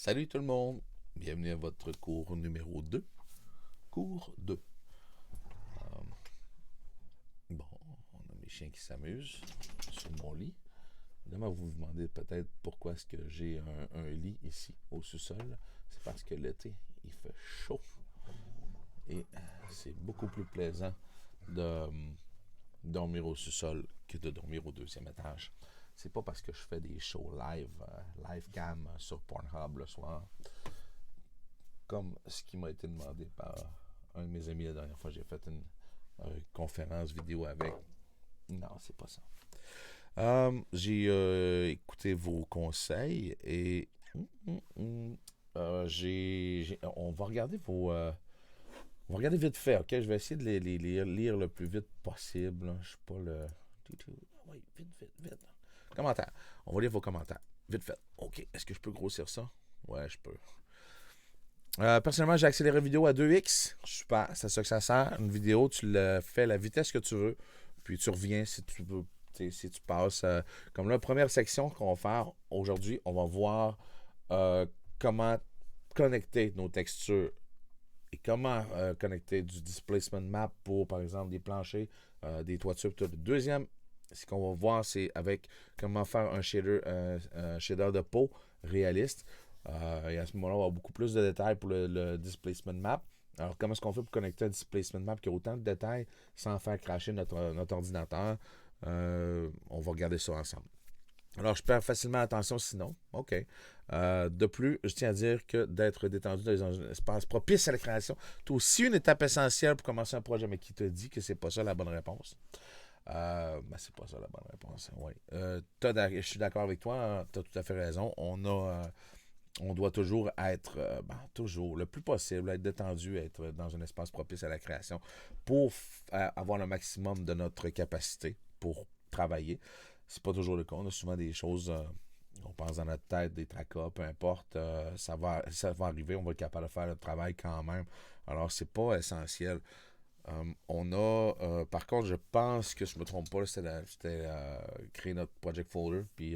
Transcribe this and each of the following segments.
Salut tout le monde, bienvenue à votre cours numéro 2. Cours 2. Bon, on a mes chiens qui s'amusent sur mon lit. Évidemment, vous vous demandez peut-être pourquoi est-ce que j'ai un lit ici au sous-sol. C'est parce que l'été, il fait chaud. Et c'est beaucoup plus plaisant de dormir au sous-sol que de dormir au deuxième étage. C'est pas parce que je fais des shows live cam sur Pornhub le soir, comme ce qui m'a été demandé par un de mes amis la dernière fois. J'ai fait une conférence vidéo avec. Non, c'est pas ça. J'ai écouté vos conseils et on va regarder on va regarder vite fait, ok? Je vais essayer de les lire le plus vite possible. Je suis pas le. Oui, vite. Commentaires. On va lire vos commentaires. Vite fait. Ok. Est-ce que je peux grossir ça? Ouais, je peux. Personnellement, j'ai accéléré la vidéo à 2x. Super, c'est ça que ça sert. Une vidéo, tu le fais à la vitesse que tu veux, puis tu reviens si tu veux. Si tu passes. Comme la première section qu'on va faire aujourd'hui, on va voir comment connecter nos textures et comment connecter du displacement map pour, par exemple, des planchers, des toitures. Tout. Le deuxième, ce qu'on va voir, c'est avec comment faire un shader de peau réaliste. Et à ce moment-là, on va avoir beaucoup plus de détails pour le displacement map. Alors, comment est-ce qu'on fait pour connecter un displacement map qui a autant de détails sans faire cracher notre ordinateur? On va regarder ça ensemble. Alors, je perds facilement l'attention sinon. OK. De plus, je tiens à dire que d'être détendu dans un espace propice à la création, c'est aussi une étape essentielle pour commencer un projet, mais qui te dit que c'est pas ça la bonne réponse. Ben c'est pas ça la bonne réponse. Oui. Je suis d'accord avec toi, tu as tout à fait raison. On doit toujours être, toujours, le plus possible, être détendu, être dans un espace propice à la création pour avoir le maximum de notre capacité pour travailler. C'est pas toujours le cas. On a souvent des choses, on pense dans notre tête, des tracas, peu importe, ça va arriver, on va être capable de faire le travail quand même. Alors, c'est pas essentiel. Par contre, je pense que je me trompe pas, c'était créer notre project folder, puis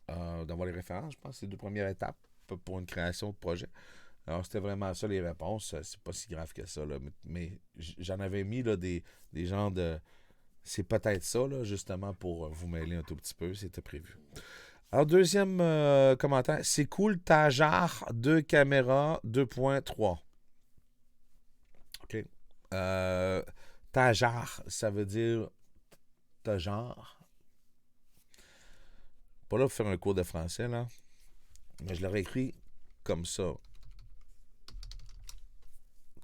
d'avoir les références. Je pense que c'est les deux premières étapes pour une création de projet. Alors, c'était vraiment ça, les réponses. C'est pas si grave que ça, là. Mais j'en avais mis là, des genres de. C'est peut-être ça, là, justement, pour vous mêler un tout petit peu. C'était prévu. Alors, deuxième commentaire. C'est cool, Tajar 2 caméras 2.3. OK. Tajar, ça veut dire Tajar. Pas là pour faire un cours de français, là. Mais je l'aurais écrit comme ça.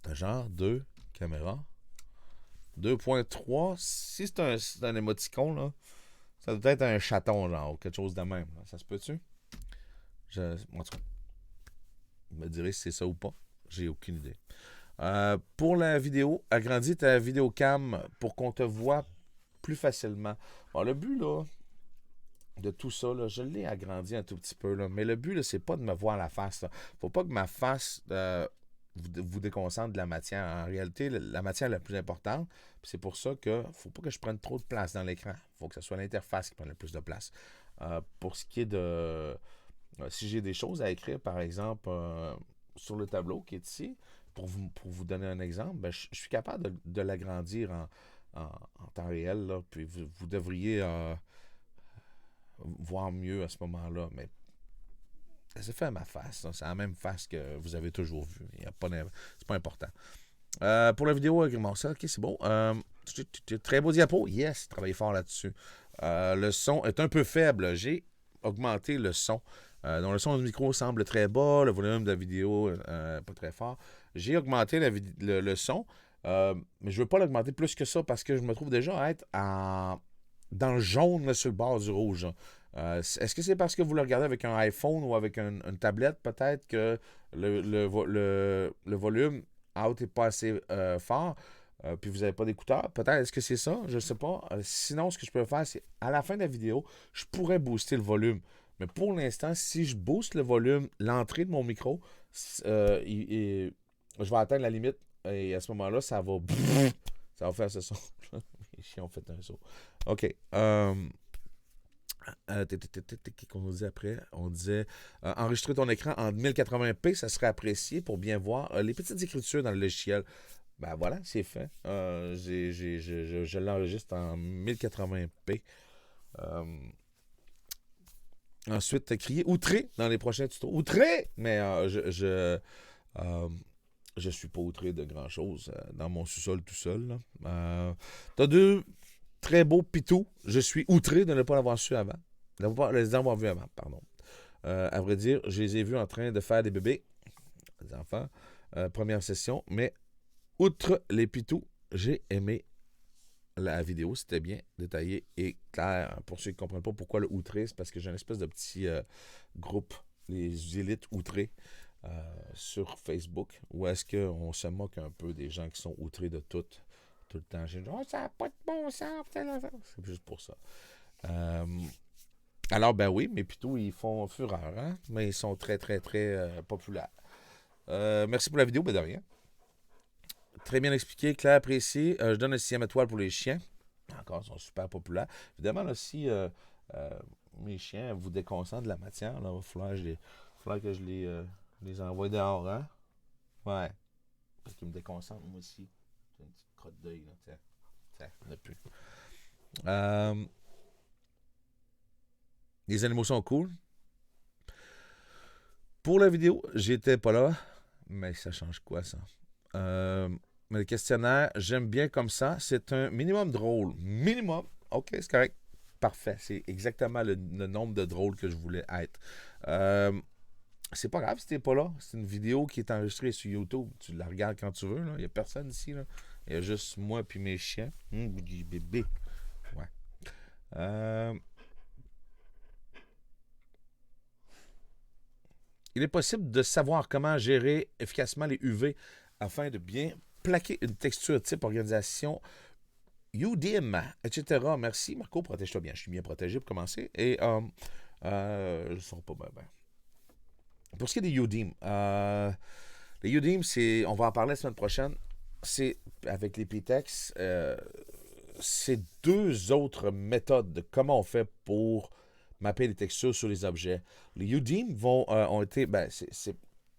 Tajar 2 caméras 2.3. Si c'est un émoticône, là, ça doit être un chaton, genre, ou quelque chose de même. Là. Ça se peut-tu? En tout cas, vous me direz si c'est ça ou pas. J'ai aucune idée. Pour la vidéo, agrandis ta vidéocam pour qu'on te voit plus facilement. Bon, le but, là, de tout ça, là, je l'ai agrandi un tout petit peu, là, mais le but, là, c'est pas de me voir la face. Là. Faut pas que ma face vous déconcentre de la matière. En réalité, la matière est la plus importante. C'est pour ça que faut pas que je prenne trop de place dans l'écran. Il faut que ce soit l'interface qui prenne le plus de place. Pour ce qui est de... si j'ai des choses à écrire, par exemple, sur le tableau qui est ici, pour vous donner un exemple, ben, je suis capable de l'agrandir en temps réel. Là, puis vous devriez voir mieux à ce moment-là. Mais c'est fait à ma face. C'est la même face que vous avez toujours vue. C'est pas important. Pour la vidéo agrémentée, ok, c'est beau. Très beau diapo. Yes, travaillez fort là-dessus. Le son est un peu faible. J'ai augmenté le son. Donc le son du micro semble très bas, le volume de la vidéo pas très fort. J'ai augmenté le son, mais je ne veux pas l'augmenter plus que ça parce que je me trouve déjà être dans le jaune là, sur le bord du rouge. Est-ce que c'est parce que vous le regardez avec un iPhone ou avec une tablette peut-être que le volume out n'est pas assez fort? Puis vous n'avez pas d'écouteurs. Peut-être, est-ce que c'est ça? Je ne sais pas. Sinon, ce que je peux faire, c'est à la fin de la vidéo, je pourrais booster le volume. Mais pour l'instant, si je booste le volume, l'entrée de mon micro, je vais atteindre la limite. Et à ce moment-là, ça va ça va faire ce son. Les chiens ont fait un saut. OK. Qu'est-ce qu'on nous dit après? On disait enregistrer ton écran en 1080p, ça serait apprécié pour bien voir les petites écritures dans le logiciel. Ben voilà, c'est fait. Je l'enregistre en 1080p. Euh, Ensuite, crier outré dans les prochains tutos. Outré! Mais je suis pas outré de grand-chose dans mon sous-sol tout seul. Là. T'as deux très beaux pitous. Je suis outré de ne pas l'avoir su avant. De ne pas les avoir vus avant, pardon. À vrai dire, je les ai vus en train de faire des bébés, des enfants, première session. Mais outre les pitous, j'ai aimé la vidéo. C'était bien détaillé et clair. Pour ceux qui ne comprennent pas pourquoi le outré, c'est parce que j'ai une espèce de petit groupe, les élites outrés, sur Facebook, où est-ce qu'on se moque un peu des gens qui sont outrés de tout le temps. J'ai dit, oh, ça n'a pas de bon sens. C'est juste pour ça. Alors, ben oui, mes pitous, ils font fureur, hein? Mais ils sont très, très, très populaires. Merci pour la vidéo, ben de rien. Très bien expliqué, clair, précis. Je donne un 6e étoile pour les chiens. Encore, ils sont super populaires. Évidemment, là, si mes chiens vous déconcentrent de la matière, là, il va falloir que je les envoie dehors, hein? Ouais. Parce qu'ils me déconcentrent, moi aussi. J'ai une petite crotte d'œil, là. Tiens, on n'a plus. Les animaux sont cool. Pour la vidéo, j'étais pas là. Mais ça change quoi, ça? Mais le questionnaire, j'aime bien comme ça. C'est un minimum drôle. Minimum. OK, c'est correct. Parfait. C'est exactement le nombre de drôles que je voulais être. C'est pas grave si t'es pas là. C'est une vidéo qui est enregistrée sur YouTube. Tu la regardes quand tu veux. Il n'y a personne ici. Là. Il y a juste moi et mes chiens. Bébé. Ouais. Il est possible de savoir comment gérer efficacement les UV afin de bien plaquer une texture type organisation UDIM, etc. Merci Marco, protège-toi bien. Je suis bien protégé pour commencer. Et je ne sens pas bien. Pour ce qui est des UDIM, les UDIM, on va en parler la semaine prochaine. C'est avec les PTEX. C'est deux autres méthodes de comment on fait pour mapper les textures sur les objets. Les UDIM ont été,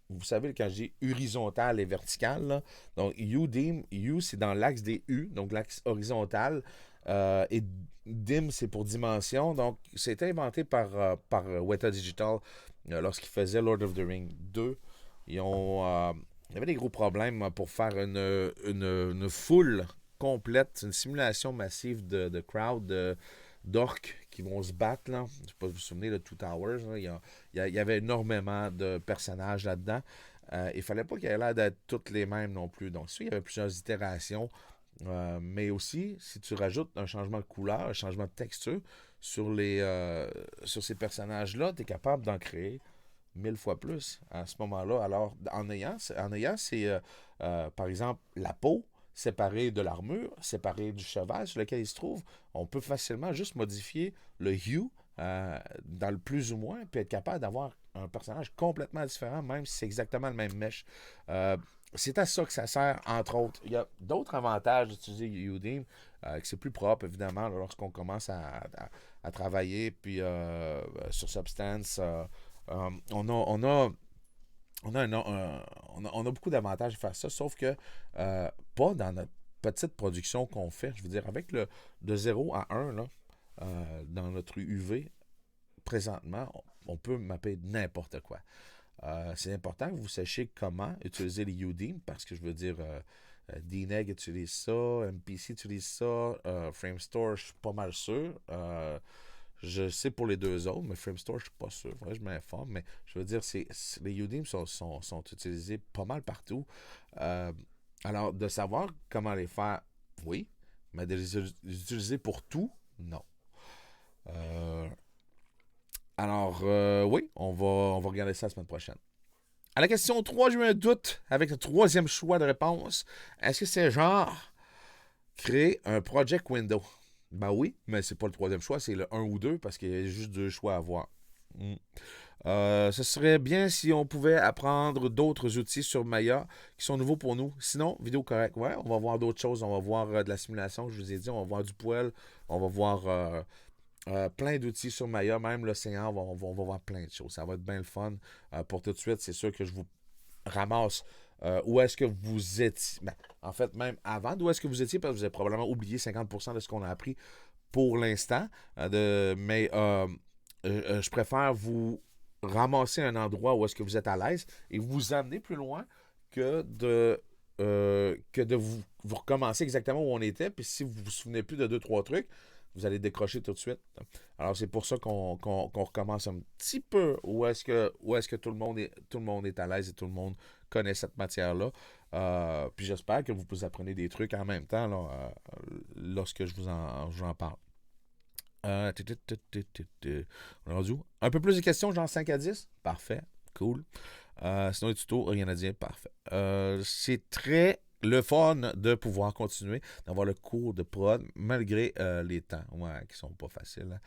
vous savez, quand je dis horizontal et vertical, là, donc UDIM, U, c'est dans l'axe des U, donc l'axe horizontal, et DIM, c'est pour dimension. Donc, c'était inventé par Weta Digital lorsqu'ils faisaient Lord of the Rings 2. Il y avait des gros problèmes pour faire une foule complète, une simulation massive de crowd, d'orques qui vont se battre. Là. Je ne sais pas si vous vous souvenez de Two Towers. Là. Il y avait énormément de personnages là-dedans. Il ne fallait pas qu'il y ait l'air d'être toutes les mêmes non plus. Donc, il y avait plusieurs itérations. Mais aussi, si tu rajoutes un changement de couleur, un changement de texture sur ces personnages-là, tu es capable d'en créer 1000 fois plus à ce moment-là. Alors, en ayant par exemple, la peau séparée de l'armure, séparée du cheval sur lequel il se trouve, on peut facilement juste modifier le hue dans le plus ou moins, puis être capable d'avoir un personnage complètement différent, même si c'est exactement le même mesh. C'est à ça que ça sert, entre autres. Il y a d'autres avantages d'utiliser UDIM, que c'est plus propre, évidemment, lorsqu'on commence à travailler, puis sur Substance, on a beaucoup d'avantages à faire ça, sauf que pas dans notre petite production qu'on fait. Je veux dire, avec de 0 à 1, là, dans notre UV, présentement, on peut mapper n'importe quoi. C'est important que vous sachiez comment utiliser les UDIM, parce que je veux dire, DNEG utilise ça, MPC utilise ça, Framestore, je suis pas mal sûr. Je sais pour les deux autres, mais Framestore, je suis pas sûr. Faudrait que je m'informe, mais je veux dire, les UDIM sont utilisés pas mal partout. Alors, de savoir comment les faire, oui, mais de les utiliser pour tout, non. Oui, on va regarder ça la semaine prochaine. À la question 3, j'ai eu un doute avec le troisième choix de réponse. Est-ce que c'est genre créer un project window? Ben oui, mais c'est pas le troisième choix, c'est le 1 ou 2 parce qu'il y a juste 2 choix à avoir. Ce serait bien si on pouvait apprendre d'autres outils sur Maya qui sont nouveaux pour nous. Sinon, vidéo correcte. Ouais, on va voir d'autres choses. On va voir de la simulation, je vous ai dit. On va voir du poil. On va voir Plein d'outils sur Maya, même l'océan, on va voir plein de choses. Ça va être bien le fun. Pour tout de suite, c'est sûr que je vous ramasse où est-ce que vous étiez. Ben, en fait, même avant d'où est-ce que vous étiez, parce que vous avez probablement oublié 50% de ce qu'on a appris pour l'instant. Mais je préfère vous ramasser un endroit où est-ce que vous êtes à l'aise et vous amener plus loin que de vous recommencer exactement où on était. Puis si vous ne vous souvenez plus de deux, trois trucs, vous allez décrocher tout de suite. Alors c'est pour ça qu'on recommence un petit peu où est-ce que tout le monde est à l'aise et tout le monde connaît cette matière-là. Puis j'espère que vous apprenez des trucs en même temps là, lorsque je vous en parle. On est rendu où? Un peu plus de questions, genre 5 à 10? Parfait, cool. Sinon, les tutos, rien à dire, parfait. C'est très le fun de pouvoir continuer d'avoir le cours de prod malgré les temps qui sont pas faciles.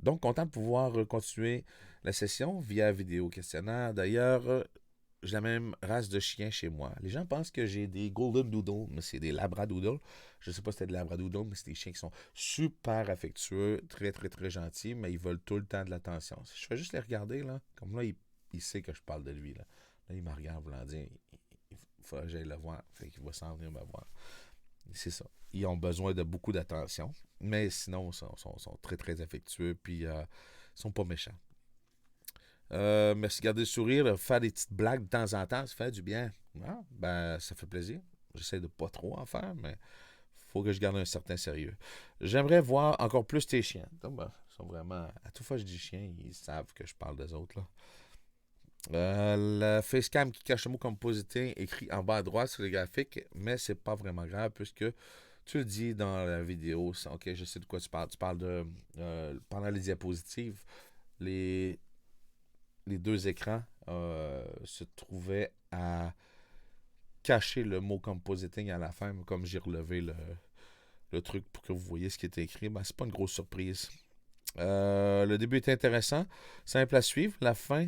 Donc, content de pouvoir continuer la session via vidéo questionnaire. D'ailleurs, j'ai la même race de chiens chez moi. Les gens pensent que j'ai des Golden Doodle, mais c'est des Labradoodle. Je ne sais pas si c'est des Labradoodle, mais c'est des chiens qui sont super affectueux, très, très, très gentils, mais ils veulent tout le temps de l'attention. Si je fais juste les regarder, là, comme là, il sait que je parle de lui. Là, il me regarde, voulant dire, il faut que j'aille le voir. Fait qu'il va s'en venir me voir. C'est ça. Ils ont besoin de beaucoup d'attention, mais sinon, ils sont très, très affectueux, puis ils sont pas méchants. Merci, garder le sourire, faire des petites blagues de temps en temps, ça fait du bien. Ah, ben, ça fait plaisir. J'essaie de pas trop en faire, mais faut que je garde un certain sérieux. J'aimerais voir encore plus tes chiens. Donc, ben, ils sont vraiment. À toute fois que je dis chien, ils savent que je parle des autres. Là. Le facecam qui cache le mot compositing écrit en bas à droite sur les graphiques, mais c'est pas vraiment grave puisque tu le dis dans la vidéo. Ok, je sais de quoi tu parles. Tu parles de pendant les diapositives, les deux écrans se trouvaient à cacher le mot compositing à la fin, mais comme j'ai relevé le truc pour que vous voyez ce qui était écrit, ben, c'est pas une grosse surprise. Le début est intéressant, simple à suivre, la fin,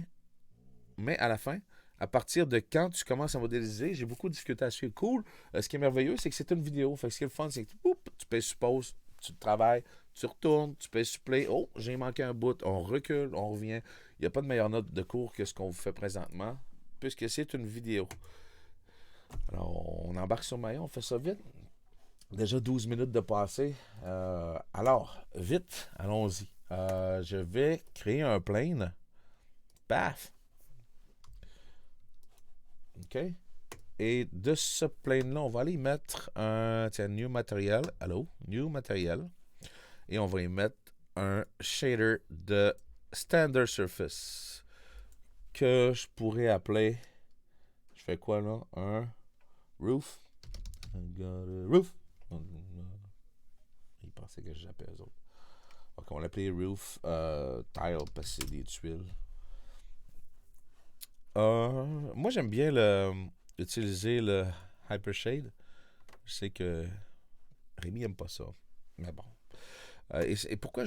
mais à la fin, à partir de quand tu commences à modéliser, j'ai beaucoup de difficultés à suivre. Cool. Ce qui est merveilleux, c'est que c'est une vidéo. Fait que ce qui est le fun, c'est que tu payes sur pause, tu travailles, tu retournes, tu payes sur play. Oh, j'ai manqué un bout. On recule, on revient. Il n'y a pas de meilleure note de cours que ce qu'on vous fait présentement, puisque c'est une vidéo. Alors, on embarque sur Maya, on fait ça vite. Déjà 12 minutes de passé. Alors, vite, allons-y. Je vais créer un plane. Paf! OK? Et de ce plane-là, on va aller y mettre un new material. Allô? New material. Et on va y mettre un shader de standard surface que je pourrais appeler. Je fais quoi là? Un roof. I got a roof. Il pensait que j'appelais eux autres. Donc, on va l'appeler roof tile parce que c'est des tuiles. Moi, j'aime bien utiliser le Hypershade. Je sais que Rémi aime pas ça. Mais bon. Et pourquoi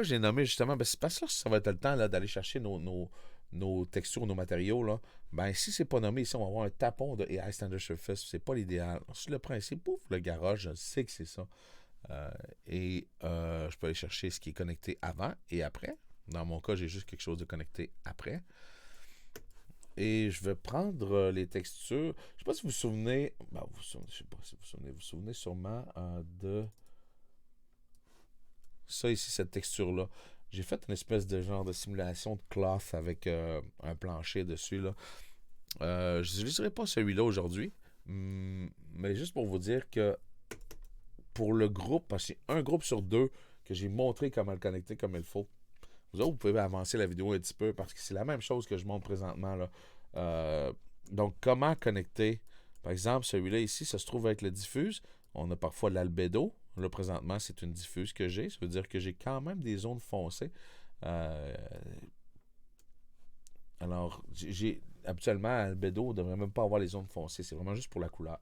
j'ai nommé justement? Ben, c'est parce que là, ça va être le temps là, d'aller chercher nos textures, nos matériaux. Là. Ben, si c'est pas nommé ici, on va avoir un tapon de AI Standard Surface. C'est pas l'idéal. Sur le principe, pouf, le garage, je sais que c'est ça. Je peux aller chercher ce qui est connecté avant et après. Dans mon cas, j'ai juste quelque chose de connecté après. Et je vais prendre les textures. Je ne sais pas si vous vous souvenez. Ben, je ne sais pas si vous vous souvenez. Vous vous souvenez sûrement de ça ici, cette texture-là. J'ai fait une espèce de genre de simulation de cloth avec un plancher dessus. Là. Je n'utiliserai pas celui-là aujourd'hui. Mais juste pour vous dire que pour le groupe, parce que c'est un groupe sur deux que j'ai montré comment le connecter comme il faut. Vous autres, vous pouvez avancer la vidéo un petit peu parce que c'est la même chose que je montre présentement. Là. Donc, comment connecter? Par exemple, celui-là ici, ça se trouve avec le diffuse. On a parfois l'albédo. Là, présentement, c'est une diffuse que j'ai. Ça veut dire que j'ai quand même des zones foncées. Alors, habituellement, l'albédo, on ne devrait même pas avoir les zones foncées. C'est vraiment juste pour la couleur.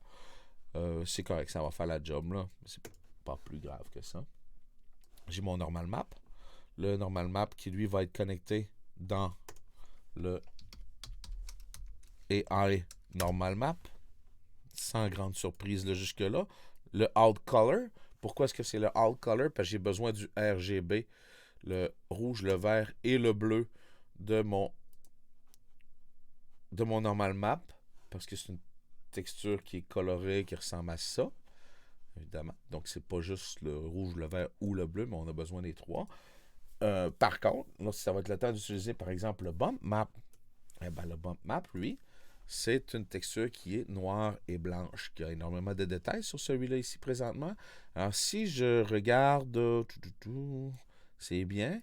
C'est correct, ça va faire la job. Là. C'est pas plus grave que ça. J'ai mon normal map. Le normal map qui, lui, va être connecté dans le AI normal map. Sans grande surprise là, jusque-là. Le out color, Pourquoi est-ce que c'est le alt color? Parce que j'ai besoin du RGB, le rouge, le vert et le bleu de mon normal map, parce que c'est une texture qui est colorée, qui ressemble à ça, évidemment. Donc, c'est pas juste le rouge, le vert ou le bleu, mais on a besoin des trois. Par contre, là, si ça va être le temps d'utiliser, par exemple, le bump map, eh ben, le bump map, lui, c'est une texture qui est noire et blanche, qui a énormément de détails sur celui-là ici présentement. Alors, si je regarde, c'est bien,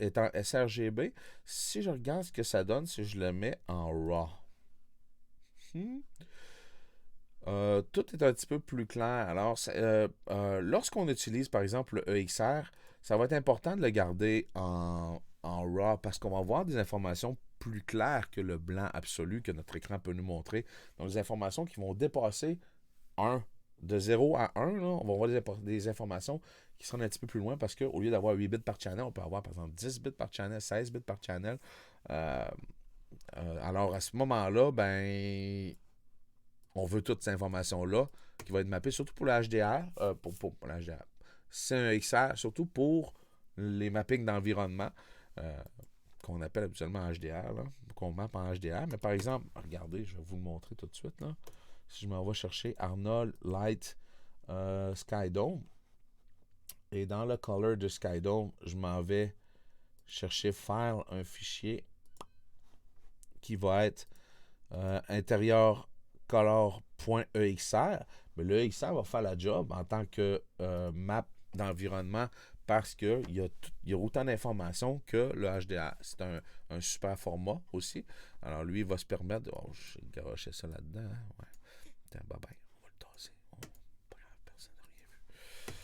étant sRGB, si je regarde ce que ça donne si je le mets en RAW. Tout est un petit peu plus clair. Alors, lorsqu'on utilise, par exemple, le EXR, ça va être important de le garder en RAW parce qu'on va avoir des informations plus claires que le blanc absolu que notre écran peut nous montrer. Donc, des informations qui vont dépasser 1. De 0 à 1, là, on va avoir des informations qui seront un petit peu plus loin parce qu'au lieu d'avoir 8 bits par channel, on peut avoir, par exemple, 10 bits par channel, 16 bits par channel. Alors, à ce moment-là, ben, on veut toutes ces informations-là qui vont être mappées, surtout pour le HDR. Pour le HDR. C'est un XR, surtout pour les mappings d'environnement qu'on appelle habituellement HDR, là, qu'on mappe en HDR. Mais par exemple, regardez, je vais vous le montrer tout de suite. Là. Si je m'en vais chercher Arnold Light Skydome, et dans le color de Skydome, je m'en vais chercher File, un fichier qui va être intérieur color.exr, mais le EXR va faire la job en tant que map d'environnement parce qu'il y a autant d'informations que le HDR. C'est un super format aussi. Alors lui, il va se permettre de... Oh, j'ai garoché ça là-dedans. Hein? Ouais. Attends, bye bye. On va le tasser. Oh, pas grave, personne n'a rien vu.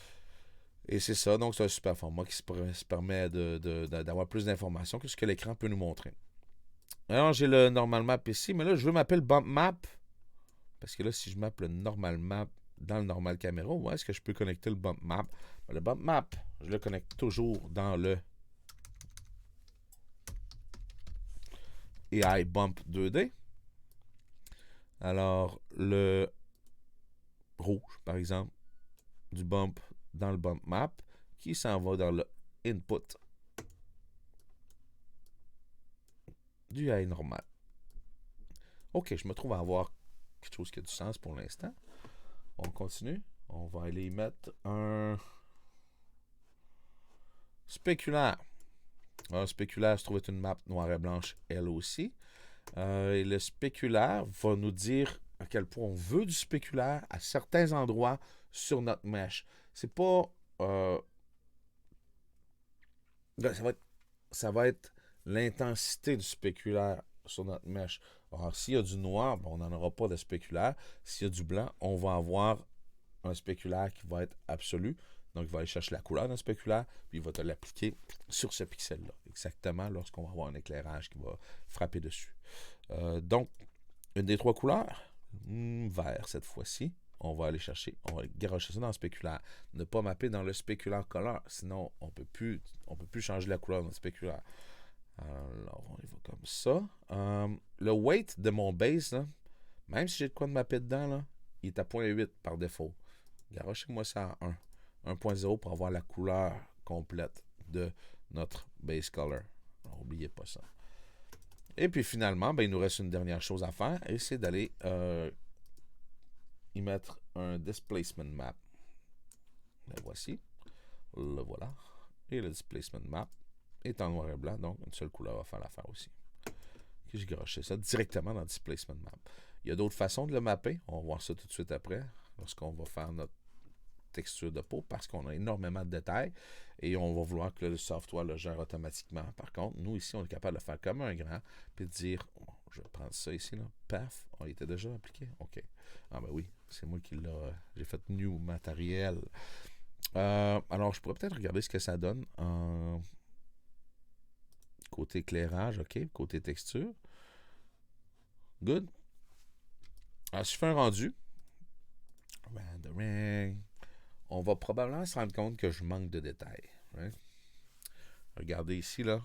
Et c'est ça, donc c'est un super format qui se permet d'avoir plus d'informations que ce que l'écran peut nous montrer. Alors, j'ai le normal map ici, mais là, je veux mapper le bump map. Parce que là, si je mappe le normal map dans le normal caméra, où est-ce que je peux connecter le bump map? Le bump map, je le connecte toujours dans le AI Bump 2D. Alors, le rouge, par exemple, du bump dans le bump map, qui s'en va dans le input du AI normal. OK, je me trouve à avoir quelque chose qui a du sens pour l'instant. On continue. On va aller y mettre un spéculaire. Un spéculaire se trouve être une map noire et blanche, elle aussi. Et le spéculaire va nous dire à quel point on veut du spéculaire à certains endroits sur notre mesh. C'est pas... ça va être l'intensité du spéculaire sur notre mesh. Alors, s'il y a du noir, ben, on n'en aura pas de spéculaire. S'il y a du blanc, on va avoir un spéculaire qui va être absolu. Donc, il va aller chercher la couleur d'un spéculaire, puis il va te l'appliquer sur ce pixel-là. Exactement lorsqu'on va avoir un éclairage qui va frapper dessus. Donc, une des trois couleurs, vert cette fois-ci. On va aller chercher, on va garocher ça dans le spéculaire. Ne pas mapper dans le spéculaire color, sinon on peut plus changer la couleur dans le spéculaire. Alors, on y va comme ça. Le weight de mon base, là, même si j'ai de quoi de mapper dedans, là, il est à 0.8 par défaut. Garochez-moi ça à 1. 1.0 pour avoir la couleur complète de notre base color. N'oubliez pas ça. Et puis finalement, ben, il nous reste une dernière chose à faire, et c'est d'aller y mettre un displacement map. Le voici. Le voilà. Et le displacement map est en noir et blanc, donc une seule couleur va faire l'affaire aussi. Okay, je garoche ça directement dans le displacement map. Il y a d'autres façons de le mapper. On va voir ça tout de suite après, lorsqu'on va faire notre texture de peau, parce qu'on a énormément de détails et on va vouloir que le software le gère automatiquement. Par contre, nous ici, on est capable de faire comme un grand puis de dire, oh, je vais prendre ça ici, là, paf, on était déjà appliqué. OK. Ah ben oui, c'est moi qui l'a, j'ai fait new matériel. Alors, je pourrais peut-être regarder ce que ça donne en côté éclairage, OK, côté texture. Good. Alors, si je fais un rendu, on va probablement se rendre compte que je manque de détails. Right? Regardez ici, là,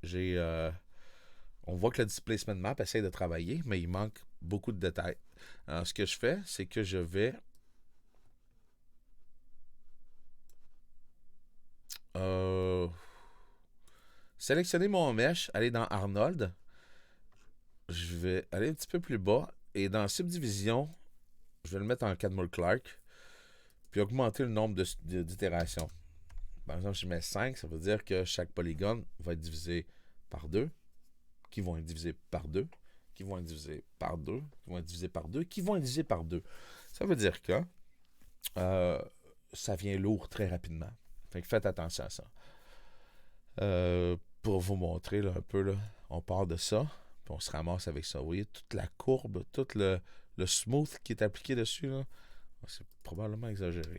j'ai... on voit que le displacement map essaie de travailler, mais il manque beaucoup de détails. Alors, ce que je fais, c'est que je vais sélectionner mon mesh, aller dans Arnold. Je vais aller un petit peu plus bas. Et dans Subdivision, je vais le mettre en Catmull-Clark. Puis augmenter le nombre d'itérations. Par exemple, je mets 5, ça veut dire que chaque polygone va être divisé par 2, qui vont être divisés par 2, qui vont être divisés par 2, qui vont être divisés par 2, qui vont être divisés par 2. Ça veut dire que ça vient lourd très rapidement. Fait que faites attention à ça. Pour vous montrer là, un peu, là, on part de ça, puis on se ramasse avec ça. Vous voyez, toute la courbe, tout le smooth qui est appliqué dessus, là, c'est probablement exagéré.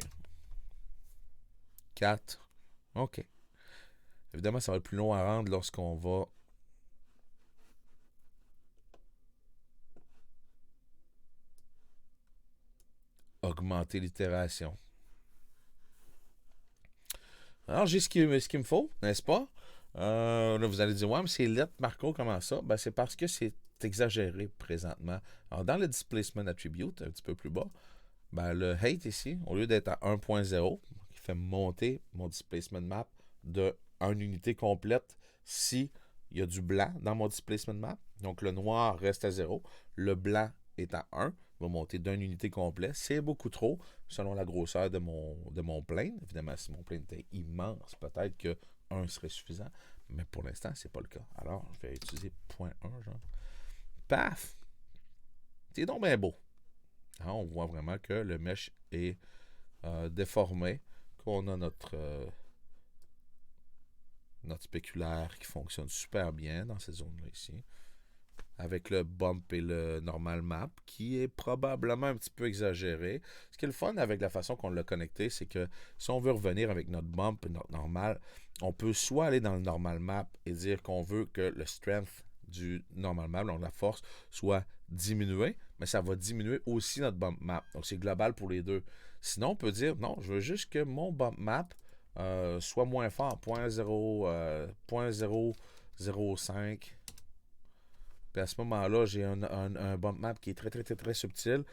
4. OK. Évidemment, ça va être plus long à rendre lorsqu'on va augmenter l'itération. Alors, j'ai ce qu'il me faut, n'est-ce pas? Là, vous allez dire, ouais, mais c'est lettre, Marco, comment ça? Ben, c'est parce que c'est exagéré présentement. Alors, dans le displacement attribute, un petit peu plus bas, ben, le height ici, au lieu d'être à 1.0, qui fait monter mon displacement map de 1 unité complète si il y a du blanc dans mon displacement map. Donc, le noir reste à 0. Le blanc est à 1. Il va monter d'une unité complète. C'est beaucoup trop selon la grosseur de mon plane. Évidemment, si mon plane était immense, peut-être que 1 serait suffisant. Mais pour l'instant, c'est pas le cas. Alors, je vais utiliser 0.1, genre. Paf! C'est donc bien beau. Hein, on voit vraiment que le mesh est déformé, qu'on a notre spéculaire qui fonctionne super bien dans cette zone-là ici, avec le bump et le normal map, qui est probablement un petit peu exagéré. Ce qui est le fun avec la façon qu'on l'a connecté, c'est que si on veut revenir avec notre bump et notre normal, on peut soit aller dans le normal map et dire qu'on veut que le strength du normal map, donc la force, soit diminuée, mais ça va diminuer aussi notre bump map. Donc c'est global pour les deux. Sinon, on peut dire, non, je veux juste que mon bump map soit moins fort, 0.005. Puis à ce moment-là, j'ai un bump map qui est très, très, très, très subtil.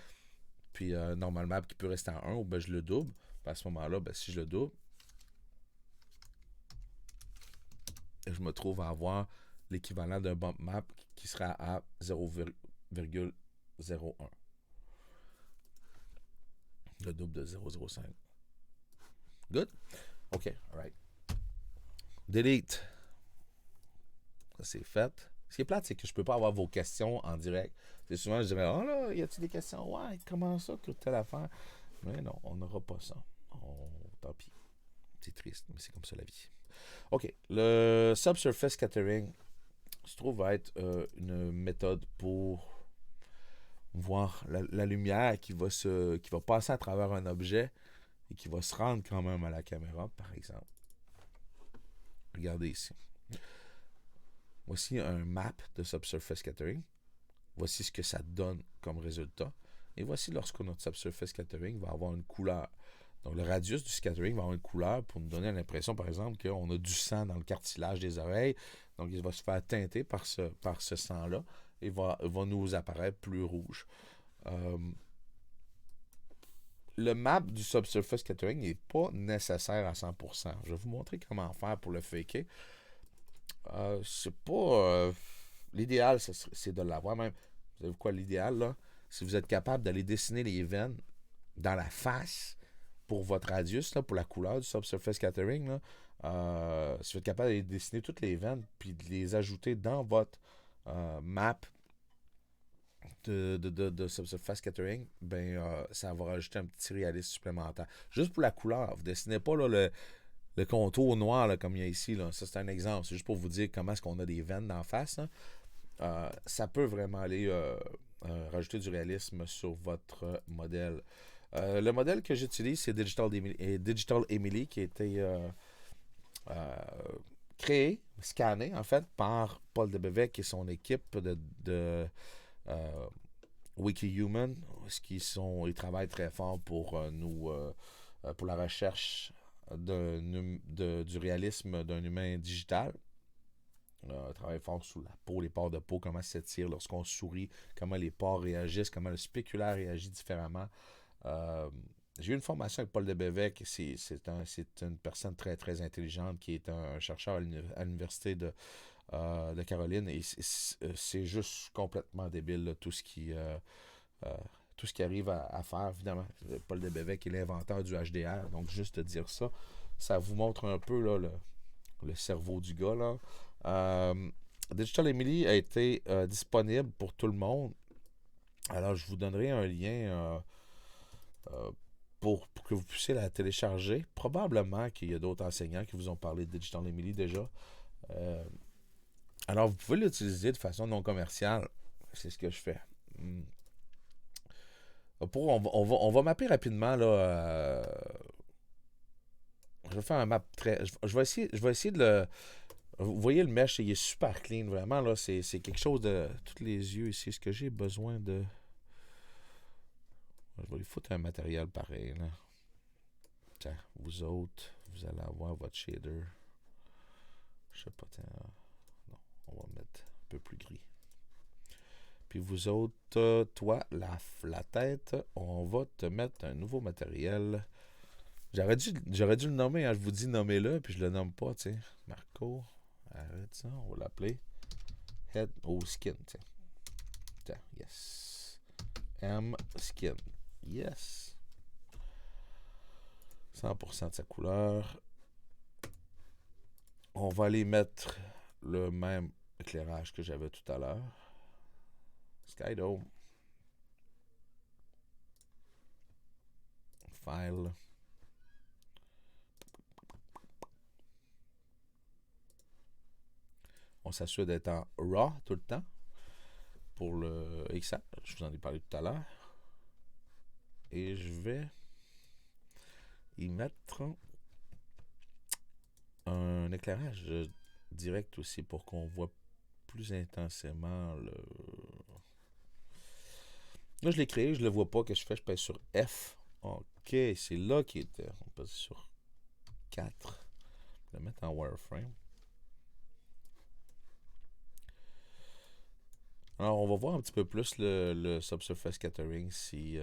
Puis normal map qui peut rester à 1, ou ben je le double. Puis à ce moment-là, ben, si je le double, je me trouve à avoir l'équivalent d'un bump map qui sera à 0,01. Le double de 0,05. Good? OK, alright. Delete. Ça, c'est fait. Ce qui est plate, c'est que je peux pas avoir vos questions en direct. C'est souvent, je dirais, oh là, y a-t-il des questions? Ouais, comment ça, que telle affaire? Mais non, on n'aura pas ça. Tant pis. C'est triste, mais c'est comme ça la vie. OK. Le subsurface scattering se trouve à être une méthode pour voir la lumière qui va passer à travers un objet et qui va se rendre quand même à la caméra, par exemple. Regardez ici. Voici un map de subsurface scattering. Voici ce que ça donne comme résultat. Et voici lorsque notre subsurface scattering va avoir une couleur. Donc, le radius du scattering va avoir une couleur pour nous donner l'impression, par exemple, qu'on a du sang dans le cartilage des oreilles. Donc, il va se faire teinter par ce sang-là et va nous apparaître plus rouge. Le map du subsurface scattering n'est pas nécessaire à 100%. Je vais vous montrer comment faire pour le faker. C'est pas... l'idéal, c'est de l'avoir même. Vous savez quoi, l'idéal, là? Si vous êtes capable d'aller dessiner les veines dans la face pour votre radius, là, pour la couleur du subsurface scattering, là, si vous êtes capable d'aller dessiner toutes les veines puis de les ajouter dans votre map de subsurface scattering, ben ça va rajouter un petit réalisme supplémentaire. Juste pour la couleur. Vous dessinez pas là, le contour noir là, comme il y a ici. Là. Ça, c'est un exemple. C'est juste pour vous dire comment est-ce qu'on a des veines d'en face. Ça peut vraiment aller rajouter du réalisme sur votre modèle. Le modèle que j'utilise, c'est Digital Emily qui a été créé, scanné, en fait, par Paul Debevec et son équipe de Wikihuman, ils travaillent très fort pour pour la recherche du réalisme d'un humain digital. Travaille fort sous la peau, les pores de peau, comment ça s'étire lorsqu'on sourit, comment les pores réagissent, comment le spéculaire réagit différemment. j'ai eu une formation avec Paul Debevec. C'est une personne très, très intelligente qui est un chercheur à l'université de Caroline. Et c'est juste complètement débile, là, euh, tout ce qui arrive à faire, évidemment. Paul Debevec est l'inventeur du HDR. Donc, juste de dire ça, ça vous montre un peu là, le cerveau du gars. Là. Euh, Digital Emily a été disponible pour tout le monde. Alors, je vous donnerai un lien euh, pour que vous puissiez la télécharger. Probablement qu'il y a d'autres enseignants qui vous ont parlé de Digital Emily déjà. Euh, alors, vous pouvez l'utiliser de façon non commerciale. C'est ce que je fais. On va mapper rapidement. Là, je vais faire un map très. Je vais essayer de le. Vous voyez le mesh, il est super clean, vraiment. Là, c'est quelque chose de. Tous les yeux ici. Est-ce que j'ai besoin de. Je vais lui foutre un matériel pareil. Là. Tiens, vous autres, vous allez avoir votre shader. Je sais pas, tiens. Non, on va mettre un peu plus gris. Puis vous autres, toi, la tête, on va te mettre un nouveau matériel. J'aurais dû le nommer, hein. Je vous dis nommez-le, puis je le nomme pas, tu sais. Marco, arrête ça, on va l'appeler Head Skin, tiens. Tiens, yes. M Skin, yes. 100% de sa couleur. On va aller mettre le même éclairage que j'avais tout à l'heure. Skydome. File. On s'assure d'être en RAW tout le temps. Pour le XR, je vous en ai parlé tout à l'heure. Et je vais y mettre un éclairage direct aussi pour qu'on voit plus intensément le... Là, je l'ai créé, je le vois pas. Qu'est-ce que je fais? Je pèse sur F. OK, c'est là qu'il était. On pèse sur 4. Je vais le mettre en wireframe. Alors, on va voir un petit peu plus le subsurface scattering si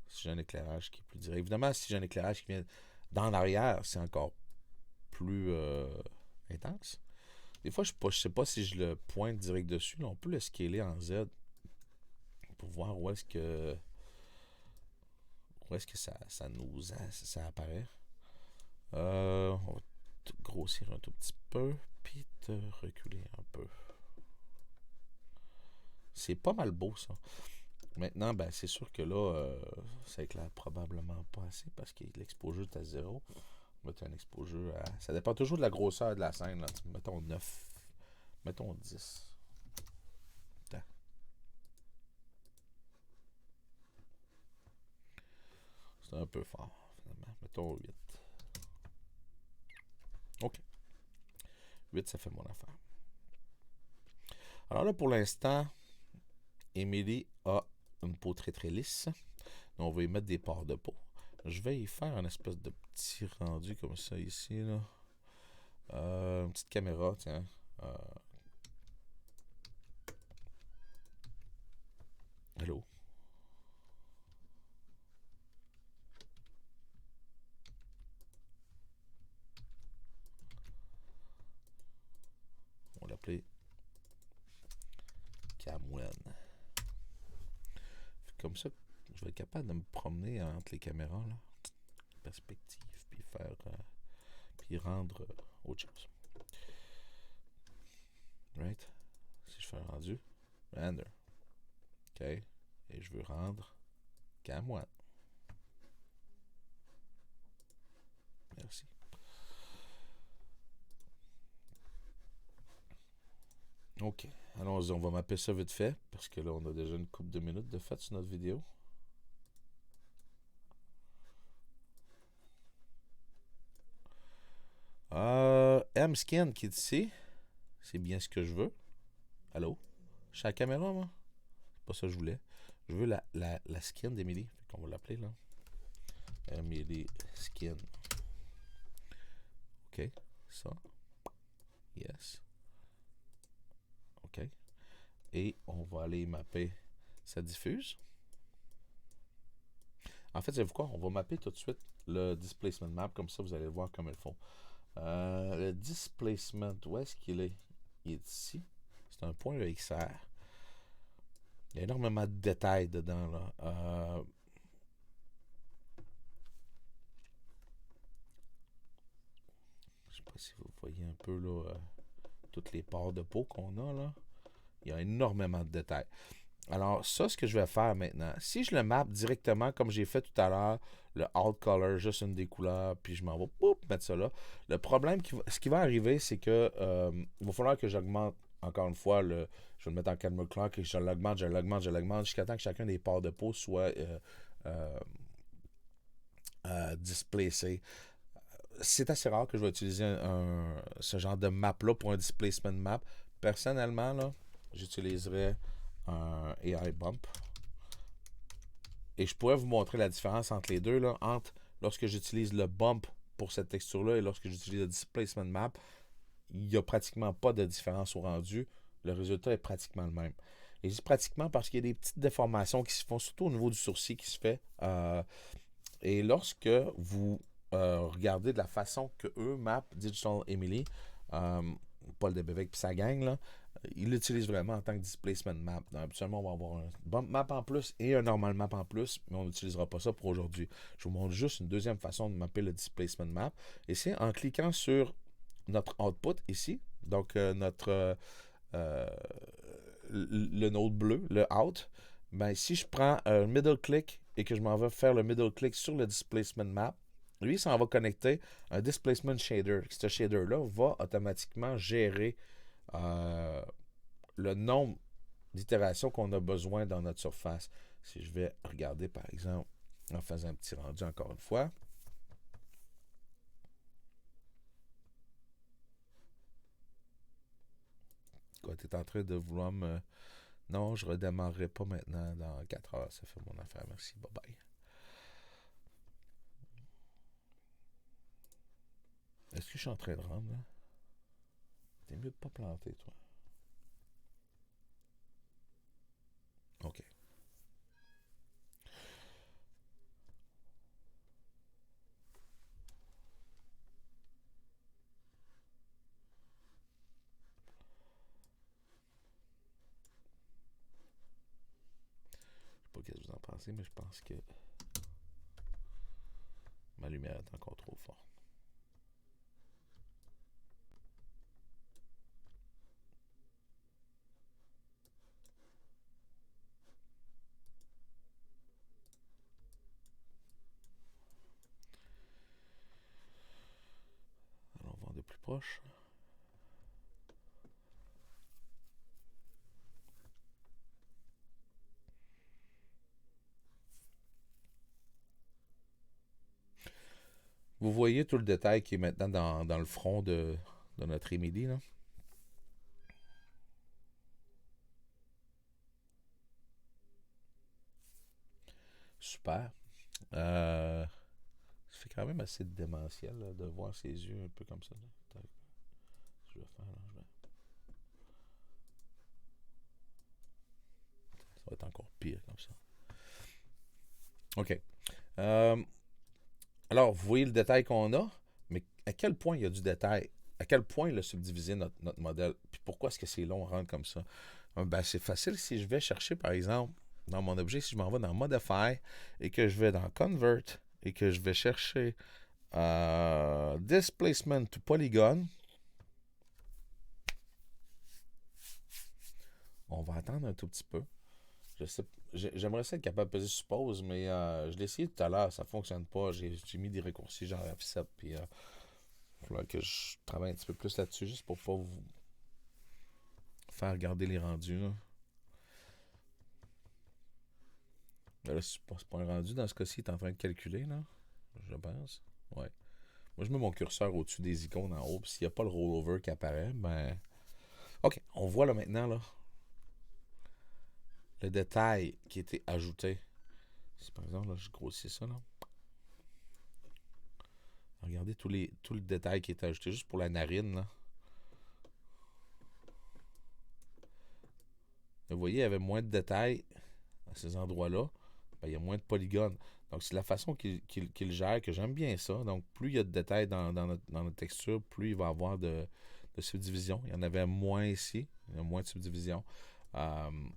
j'ai un éclairage qui est plus direct. Évidemment, si j'ai un éclairage qui vient d'en arrière, c'est encore plus intense. Des fois, je ne sais pas si je le pointe direct dessus. Là, on peut le scaler en Z pour voir où est-ce que ça apparaît. On va te grossir un tout petit peu, puis te reculer un peu. C'est pas mal beau, ça. Maintenant, ben, c'est sûr que là, ça éclaire probablement pas assez parce que l'exposure est à 0. On va mettre un exposure à... Ça dépend toujours de la grosseur de la scène. Là. Mettons 9. Mettons 10. Attends. C'est un peu fort, finalement. Mettons 8. OK. 8, ça fait mon affaire. Alors là, pour l'instant, Emily a une peau très très lisse. Donc, on va y mettre des pores de peau. Je vais y faire un espèce de petit rendu comme ça ici. Là. Une petite caméra, tiens. Hello. On va l'appeler Camwen. Comme ça, je vais être capable de me promener entre les caméras, là. Perspective, puis faire... puis rendre autre chose. Right? Si je fais un rendu, render. OK. Et je veux rendre Camwen. Merci. OK. Allons-y, on va mapper ça vite fait, parce que là, on a déjà une couple de minutes de fait sur notre vidéo. M-Skin qui est ici. C'est bien ce que je veux. Allô? Je suis à la caméra, moi? C'est pas ça que je voulais. Je veux la skin d'Emily. On va l'appeler, là. Emily Skin. OK. Ça. Yes. OK. Et on va aller mapper sa diffuse. En fait, savez-vous quoi? On va mapper tout de suite le displacement map, comme ça vous allez voir comme il faut. Le displacement, où est-ce qu'il est? Il est ici. C'est un point EXR. Il y a énormément de détails dedans, là. Je sais pas si vous voyez un peu, là, toutes les parts de peau qu'on a, là. Il y a énormément de détails. Alors, ça, ce que je vais faire maintenant, si je le map directement comme j'ai fait tout à l'heure, le alt color, juste une des couleurs, puis je m'en vais mettre ça là. Le problème, ce qui va arriver, c'est que il va falloir que j'augmente encore une fois, je vais le mettre en camera clock et je l'augmente jusqu'à temps que chacun des parts de peau soit displacé. C'est assez rare que je vais utiliser ce genre de map-là pour un displacement map. Personnellement, là, j'utiliserais un AI Bump. Et je pourrais vous montrer la différence entre les deux, là, entre lorsque j'utilise le bump pour cette texture-là et lorsque j'utilise le displacement map. Il n'y a pratiquement pas de différence au rendu. Le résultat est pratiquement le même. Et je dis pratiquement parce qu'il y a des petites déformations qui se font, surtout au niveau du sourcil qui se fait. Et lorsque vous regardez de la façon que eux mappent Digital Emily, Paul Debevec et sa gang, là, ils l'utilisent vraiment en tant que displacement map. Donc, habituellement, on va avoir un bump map en plus et un normal map en plus, mais on n'utilisera pas ça pour aujourd'hui. Je vous montre juste une deuxième façon de mapper le displacement map. Et c'est en cliquant sur notre output ici, donc le node bleu, le out. Ben, si je prends un middle click et que je m'en vais faire le middle click sur le displacement map, lui, ça en va connecter un displacement shader. Ce shader-là va automatiquement gérer le nombre d'itérations qu'on a besoin dans notre surface. Si je vais regarder, par exemple, en faisant un petit rendu encore une fois. Quoi, tu es en train de vouloir me... Non, je ne redémarrerai pas maintenant dans 4 heures. Ça fait mon affaire. Merci. Bye bye. Est-ce que je suis en train de rendre, là? T'es mieux de pas planter, toi. OK. Je sais pas ce que vous en pensez, mais je pense que ma lumière est encore trop forte. Alors, on va de plus proche. Vous voyez tout le détail qui est maintenant dans le front de notre Emily, là? Super. Ça fait quand même assez démentiel là, de voir ses yeux un peu comme ça. Là. Je vais faire, là, ça va être encore pire comme ça. OK. Alors, vous voyez le détail qu'on a, mais à quel point il y a du détail? À quel point il a subdivisé notre modèle? Puis pourquoi est-ce que c'est long à rendre comme ça? Ben, c'est facile si je vais chercher, par exemple, dans mon objet, si je m'en vais dans Modify et que je vais dans Convert et que je vais chercher Displacement to Polygon, on va attendre un tout petit peu. J'aimerais ça être capable de peser sur pause, mais je l'ai essayé tout à l'heure, ça ne fonctionne pas. J'ai mis des raccourcis genre F7, puis il faudra que je travaille un petit peu plus là-dessus, juste pour pas vous faire regarder les rendus. Là, c'est pas un rendu, dans ce cas-ci, il est en train de calculer, là, je pense. Ouais. Moi, je mets mon curseur au-dessus des icônes en haut, puis s'il n'y a pas le rollover qui apparaît, ben... OK, on voit là maintenant, là, le détail qui a été ajouté. Si par exemple, là, je grossis ça, là. Regardez tout le détail qui est ajouté juste pour la narine, là. Vous voyez, il y avait moins de détails à ces endroits-là. Ben, il y a moins de polygones. Donc, c'est la façon qu'il gère que j'aime bien ça. Donc, plus il y a de détails dans notre texture, plus il va y avoir de subdivisions. Il y en avait moins ici. Il y a moins de subdivisions. Euh,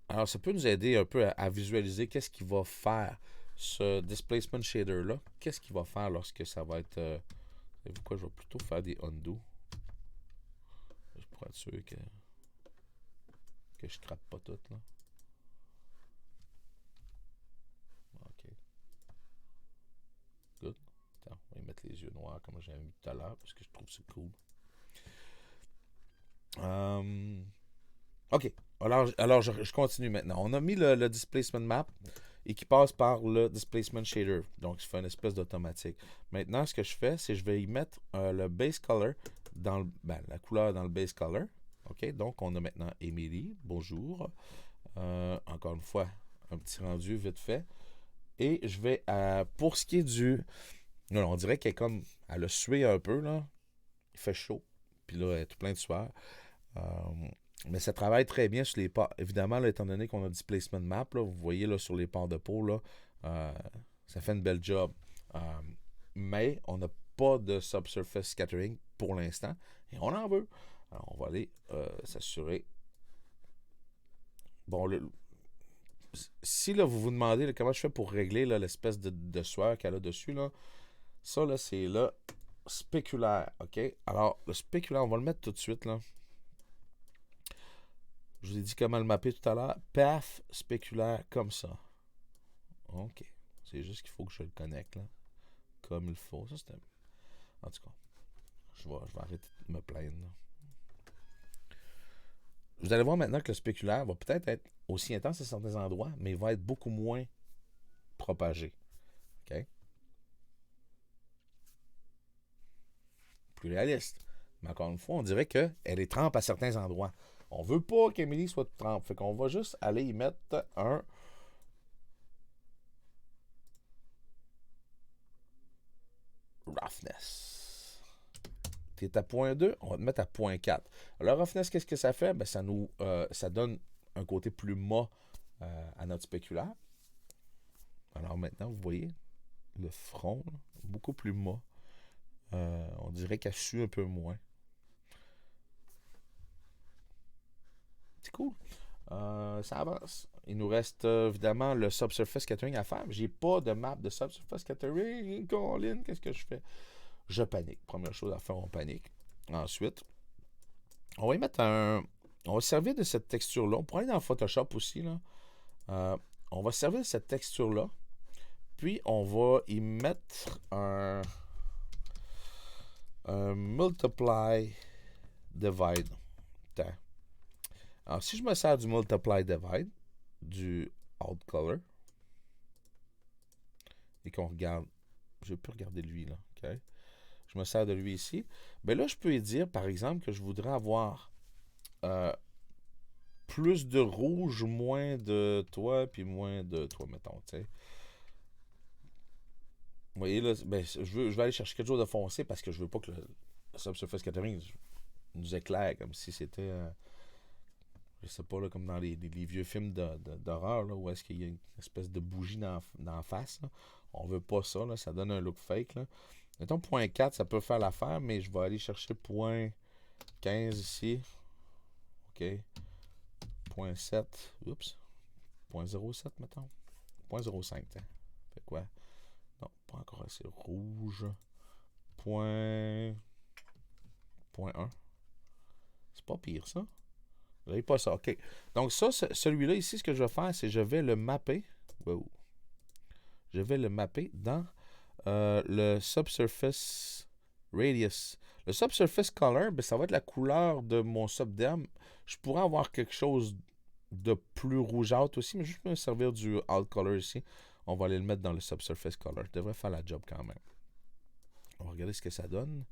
alors, ça peut nous aider un peu à visualiser qu'est-ce qu'il va faire, ce displacement shader-là. Qu'est-ce qu'il va faire lorsque ça va être... savez-vous quoi, je vais plutôt faire des undo. Je pourrais être sûr que je crappe pas tout, là. OK. Good. Attends, on va y mettre les yeux noirs comme j'avais mis tout à l'heure parce que je trouve ça cool. OK. Alors je continue maintenant. On a mis le displacement map et qui passe par le displacement shader. Donc, ça fait une espèce d'automatique. Maintenant, ce que je fais, c'est que je vais y mettre le base color dans la couleur dans le base color. OK. Donc, on a maintenant Emily. Bonjour. Encore une fois, un petit rendu vite fait. Et je vais, pour ce qui est du... Non, on dirait qu'elle est comme... Elle a sué un peu, là. Il fait chaud. Puis là, elle est tout plein de sueur. Mais ça travaille très bien sur les parts. Évidemment, là, étant donné qu'on a displacement map, là, vous voyez là, sur les parts de peau, là, ça fait une belle job. Mais on n'a pas de subsurface scattering pour l'instant. Et on en veut. Alors, on va aller s'assurer. Bon, si là, vous vous demandez là, comment je fais pour régler là, l'espèce de sueur qu'elle a dessus, là, ça, là, c'est le spéculaire. OK? Alors, le spéculaire, on va le mettre tout de suite, là. Je vous ai dit comment le mapper tout à l'heure. Path spéculaire comme ça. OK. C'est juste qu'il faut que je le connecte, là. Comme il faut. Ça, c'était... En tout cas, je vais arrêter de me plaindre, là. Vous allez voir maintenant que le spéculaire va peut-être être aussi intense à certains endroits, mais il va être beaucoup moins propagé. OK? Plus réaliste. Mais encore une fois, on dirait qu'elle est trempe à certains endroits. On veut pas qu'Emily soit trempe. Fait qu'on va juste aller y mettre un roughness. Tu es à 0.2, on va te mettre à 0.4. Le roughness, qu'est-ce que ça fait? Ben, ça donne un côté plus mat à notre spéculaire. Alors maintenant, vous voyez le front, là, beaucoup plus mat. On dirait qu'elle sue un peu moins. C'est cool. Ça avance. Il nous reste évidemment le subsurface scattering à faire. J'ai pas de map de subsurface scattering. Colin, qu'est-ce que je fais? Je panique. Première chose à faire, on panique. Ensuite, on va y mettre on va se servir de cette texture-là. On pourrait aller dans Photoshop aussi, là. On va se servir de cette texture-là. Puis, on va y mettre un multiply divide. Attends. Alors, si je me sers du multiply divide, du out color, et qu'on regarde, je peux regarder lui, là, OK? Je me sers de lui ici. Ben là, je peux y dire, par exemple, que je voudrais avoir plus de rouge, moins de toi, puis moins de toi, mettons, tu sais. Vous voyez, là, ben, je vais aller chercher quelque chose de foncé parce que je veux pas que le subsurface scattering nous éclaire comme si c'était... je sais pas, là, comme dans les vieux films d'horreur, là, où est-ce qu'il y a une espèce de bougie dans la face. Là. On veut pas ça, là, ça donne un look fake. Là. Mettons, 0.4, ça peut faire l'affaire, mais je vais aller chercher 0.15 ici. OK. 0.7. Oups. 0.07, mettons. 0.05, tiens. Fait quoi? Non, pas encore assez rouge. 0.1. C'est pas pire, ça. Vous n'avez pas ça. OK. Donc, ça, celui-là ici, ce que je vais faire, c'est que je vais le mapper. Wow. Je vais le mapper dans le subsurface radius. Le subsurface color, ben, ça va être la couleur de mon subderm. Je pourrais avoir quelque chose de plus rougeâtre aussi, mais juste me servir du alt color ici. On va aller le mettre dans le subsurface color. Ça devrait faire la job quand même. On va regarder ce que ça donne.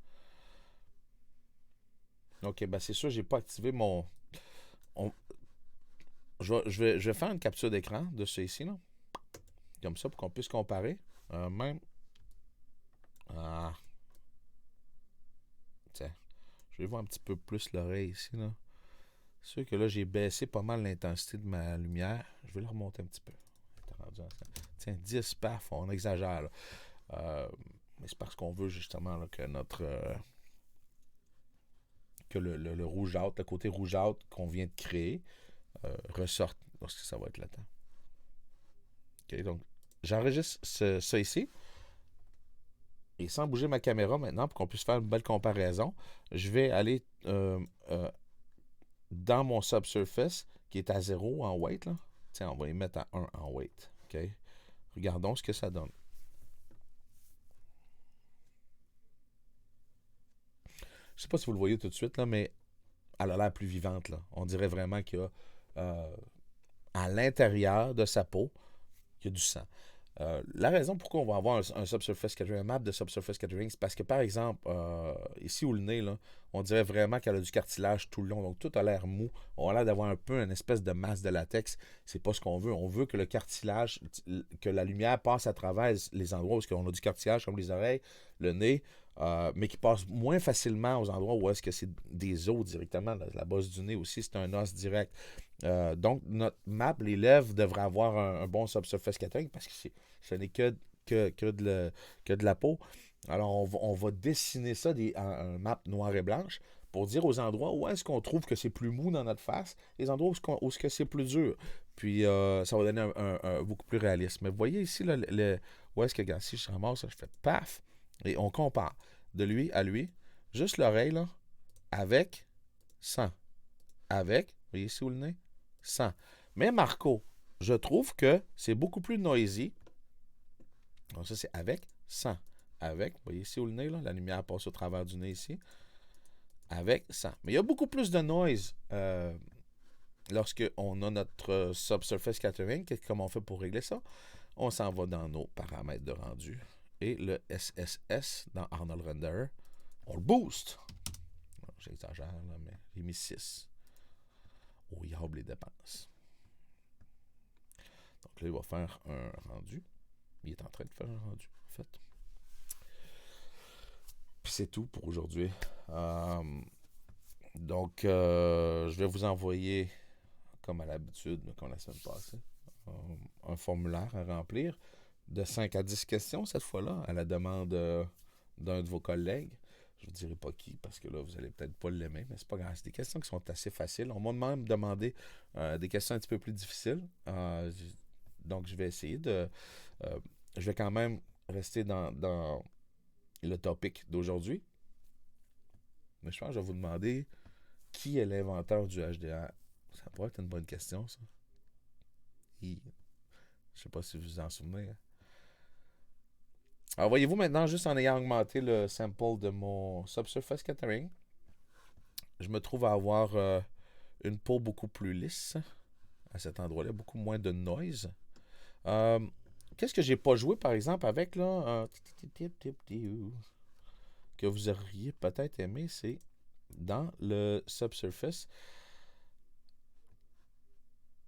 OK, ben c'est sûr, j'ai pas activé mon... Je vais faire une capture d'écran de ça ici, là. Comme ça, pour qu'on puisse comparer. Même... Tiens, je vais voir un petit peu plus l'oreille ici, là. C'est sûr que là, j'ai baissé pas mal l'intensité de ma lumière. Je vais le remonter un petit peu. rendu à... Tiens, 10, paf, on exagère, là. Mais c'est parce qu'on veut justement là, que notre... que le rougeâtre, le côté rougeâtre qu'on vient de créer, ressorte lorsque ça va être le temps. OK, donc, j'enregistre ça ici. Et sans bouger ma caméra maintenant, pour qu'on puisse faire une belle comparaison, je vais aller dans mon subsurface, qui est à 0 en weight. Là. Tiens, on va y mettre à 1 en weight. OK? Regardons ce que ça donne. Je ne sais pas si vous le voyez tout de suite, là, mais elle a l'air plus vivante. Là. On dirait vraiment qu'il y a à l'intérieur de sa peau, il y a du sang. La raison pourquoi on va avoir un subsurface scattering, un map de subsurface scattering, c'est parce que, par exemple, ici où le nez, là, on dirait vraiment qu'elle a du cartilage tout le long. Donc, tout a l'air mou. On a l'air d'avoir un peu une espèce de masse de latex. C'est pas ce qu'on veut. On veut que le cartilage, que la lumière passe à travers les endroits où on a du cartilage, comme les oreilles, le nez, mais qui passe moins facilement aux endroits où est-ce que c'est des os directement. La base du nez aussi, c'est un os direct. Donc, notre map, les lèvres devraient avoir un bon subsurface scattering parce que ce n'est que de la peau. Alors, on va dessiner ça en map noir et blanche pour dire aux endroits où est-ce qu'on trouve que c'est plus mou dans notre face, les endroits où est-ce que c'est plus dur. Puis, ça va donner un beaucoup plus réaliste. Mais vous voyez ici, là, où est-ce que, regarde, si je ramasse, je fais paf, et on compare de lui à lui, juste l'oreille, là, avec, sans. Avec, vous voyez ici où le nez? Sans. Mais Marco, je trouve que c'est beaucoup plus noisy. Donc ça, c'est avec, sans. Avec, vous voyez ici où le nez, là, la lumière passe au travers du nez ici. Avec, sans. Mais il y a beaucoup plus de noise lorsqu'on a notre subsurface scattering. Comment on fait pour régler ça? On s'en va dans nos paramètres de rendu. Et le SSS dans Arnold Renderer, on le booste. J'exagère, là, mais j'ai mis 6. Au diable les dépenses. Donc là, il va faire un rendu. Il est en train de faire un rendu, en fait. Puis c'est tout pour aujourd'hui. Donc, je vais vous envoyer, comme à l'habitude, comme la semaine passée, un formulaire à remplir de 5 à 10 questions cette fois-là, à la demande d'un de vos collègues. Je ne vous dirai pas qui, parce que là, vous n'allez peut-être pas l'aimer, mais c'est pas grave. C'est des questions qui sont assez faciles. On m'a même demandé des questions un petit peu plus difficiles. Donc, je vais essayer de... je vais quand même rester dans le topic d'aujourd'hui. Mais je pense que je vais vous demander qui est l'inventeur du HDR. Ça pourrait être une bonne question, ça. Je ne sais pas si vous vous en souvenez. Alors, voyez-vous maintenant, juste en ayant augmenté le sample de mon subsurface scattering, je me trouve à avoir une peau beaucoup plus lisse à cet endroit-là, beaucoup moins de noise. Qu'est-ce que j'ai pas joué, par exemple, avec, là, que vous auriez peut-être aimé, c'est dans le subsurface.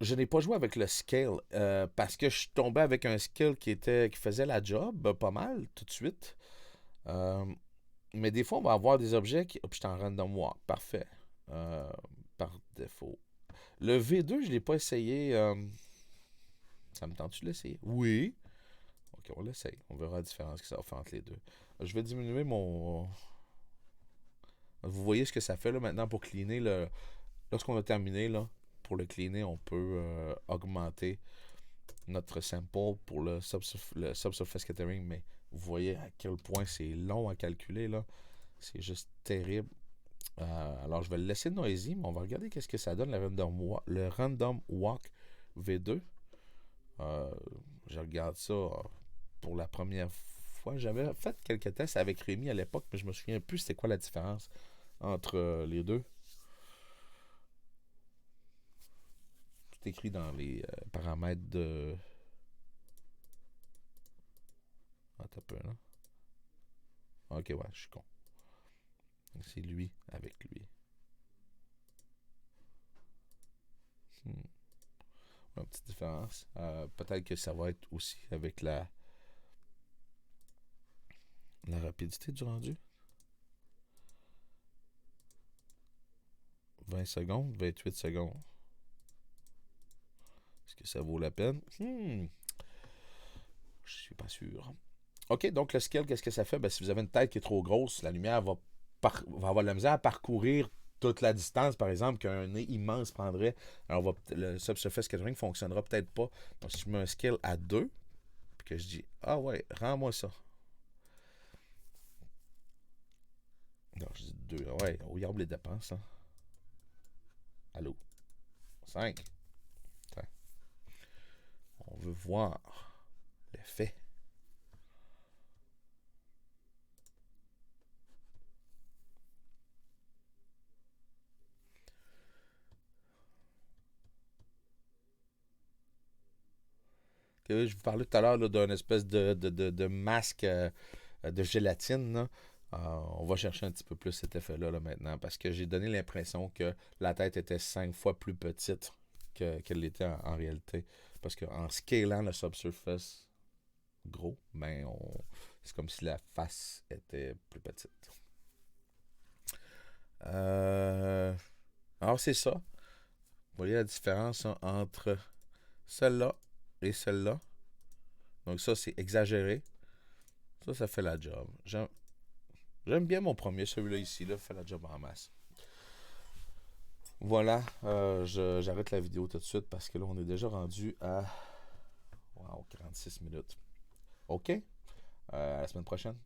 Je n'ai pas joué avec le scale parce que je suis tombé avec un scale qui faisait la job pas mal tout de suite. Mais des fois, on va avoir des objets qui... Oh, puis je t'en rends dans moi. Parfait. Par défaut. Le V2, je ne l'ai pas essayé. Ça me tente-tu de l'essayer? Oui. Ok, on l'essaye. On verra la différence que ça va faire entre les deux. Je vais diminuer mon... Vous voyez ce que ça fait là maintenant pour cleaner le... Lorsqu'on a terminé là, pour le cleaner, on peut augmenter notre sample pour le subsurface scattering, mais vous voyez à quel point c'est long à calculer là. C'est juste terrible. Alors je vais le laisser noisy, mais on va regarder qu'est-ce que ça donne le random walk V2. Je regarde ça pour la première fois. J'avais fait quelques tests avec Rémi à l'époque, mais je me souviens plus c'était quoi la différence entre les deux. Tout écrit dans les paramètres de... Attends un peu, là. Ok, ouais, je suis con. C'est lui avec lui. Une petite différence. Peut-être que ça va être aussi avec la rapidité du rendu. 20 secondes, 28 secondes. Est-ce que ça vaut la peine? Je suis pas sûr. OK, donc le scale, qu'est-ce que ça fait? Ben, si vous avez une tête qui est trop grosse, la lumière va avoir de la misère à parcourir toute la distance, par exemple, qu'un nez immense prendrait. Alors, le subsurface scattering ne fonctionnera peut-être pas. Donc, si je mets un scale à 2, puis que je dis, ah ouais, rends-moi ça. Non, je dis 2. Ouais, on regarde les dépenses. Hein. Allô? 5. On veut voir l'effet. Je vous parlais tout à l'heure d'un espèce de masque de gélatine. Là. On va chercher un petit peu plus cet effet-là là, maintenant parce que j'ai donné l'impression que la tête était 5 fois plus petite qu'elle l'était en réalité. Parce qu'en scalant le subsurface gros, ben c'est comme si la face était plus petite. Alors c'est ça. Vous voyez la différence hein, entre celle-là et celle-là. Donc ça, c'est exagéré. Ça fait la job. J'aime bien mon premier, celui-là ici, là, fait la job en masse. Voilà, j'arrête la vidéo tout de suite parce que là, on est déjà rendu à 46 minutes. OK? À la semaine prochaine.